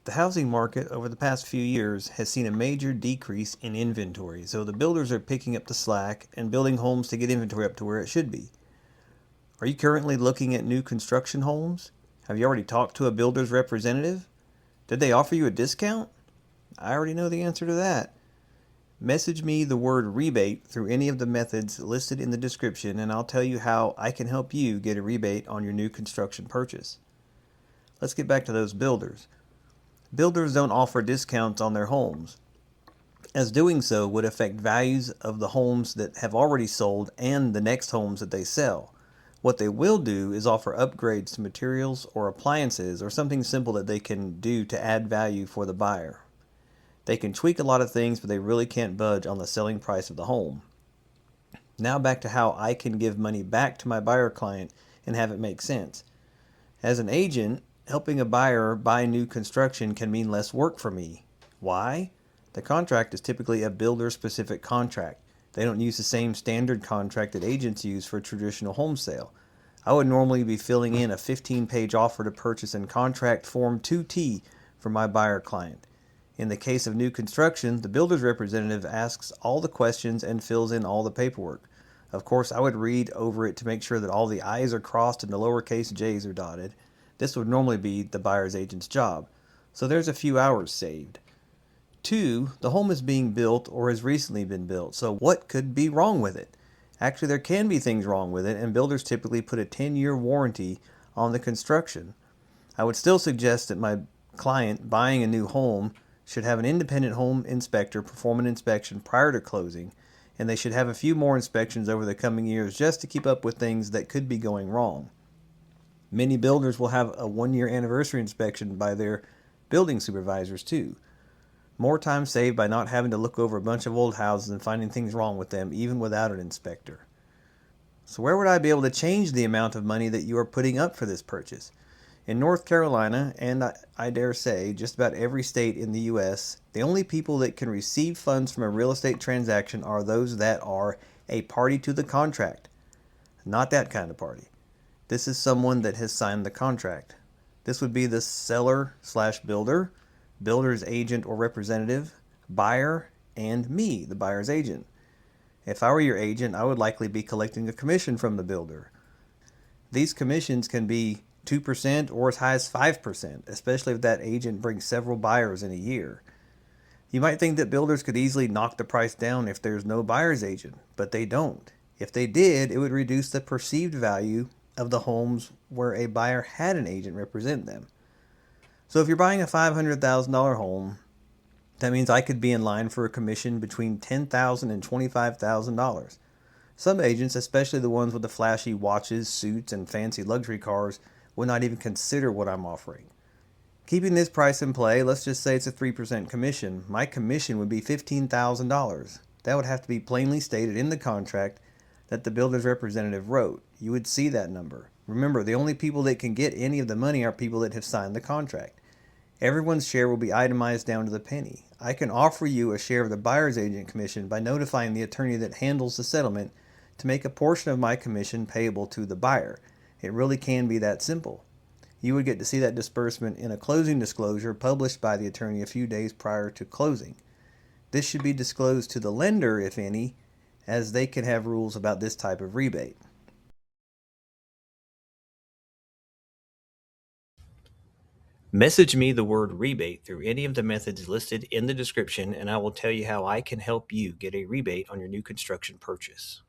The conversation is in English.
The housing market over the past few years has seen a major decrease in inventory, so the builders are picking up the slack and building homes to get inventory up to where it should be. Are you currently looking at new construction homes? Have you already talked to a builder's representative? Did they offer you a discount? I already know the answer to that. Message me the word rebate through any of the methods listed in the description, and I'll tell you how I can help you get a rebate on your new construction purchase. Let's get back to those builders. Builders don't offer discounts on their homes, as doing so would affect values of the homes that have already sold and the next homes that they sell. What they will do is offer upgrades to materials or appliances or something simple that they can do to add value for the buyer. They can tweak a lot of things, but they really can't budge on the selling price of the home. Now back to how I can give money back to my buyer client and have it make sense. As an agent, helping a buyer buy new construction can mean less work for me. Why? The contract is typically a builder-specific contract. They don't use the same standard contract that agents use for a traditional home sale. I would normally be filling in a 15-page offer to purchase and contract form 2T for my buyer client. In the case of new construction, the builder's representative asks all the questions and fills in all the paperwork. Of course, I would read over it to make sure that all the I's are crossed and the lowercase j's are dotted. This would normally be the buyer's agent's job. So there's a few hours saved. 2, the home is being built or has recently been built, so what could be wrong with it? Actually, there can be things wrong with it, and builders typically put a 10-year warranty on the construction. I would still suggest that my client buying a new home should have an independent home inspector perform an inspection prior to closing, and they should have a few more inspections over the coming years just to keep up with things that could be going wrong. Many builders will have a 1-year anniversary inspection by their building supervisors too. More time saved by not having to look over a bunch of old houses and finding things wrong with them even without an inspector. So where would I be able to change the amount of money that you are putting up for this purchase? In North Carolina, and I dare say just about every state in the U.S., the only people that can receive funds from a real estate transaction are those that are a party to the contract. Not that kind of party. This is someone that has signed the contract. This would be the seller/builder, builder's agent or representative, buyer, and me, the buyer's agent. If I were your agent, I would likely be collecting a commission from the builder. These commissions can be 2% or as high as 5%, especially if that agent brings several buyers in a year. You might think that builders could easily knock the price down if there's no buyer's agent, but they don't. If they did, it would reduce the perceived value of the homes where a buyer had an agent represent them. So if you're buying a $500,000 home, that means I could be in line for a commission between $10,000 and $25,000. Some agents, especially the ones with the flashy watches, suits, and fancy luxury cars, would not even consider what I'm offering. Keeping this price in play, let's just say it's a 3% commission. My commission would be $15,000. That would have to be plainly stated in the contract that the builder's representative wrote. You would see that number. Remember, the only people that can get any of the money are people that have signed the contract. Everyone's share will be itemized down to the penny. I can offer you a share of the buyer's agent commission by notifying the attorney that handles the settlement to make a portion of my commission payable to the buyer. It really can be that simple. You would get to see that disbursement in a closing disclosure published by the attorney a few days prior to closing. This should be disclosed to the lender, if any, as they can have rules about this type of rebate. Message me the word rebate through any of the methods listed in the description, and I will tell you how I can help you get a rebate on your new construction purchase.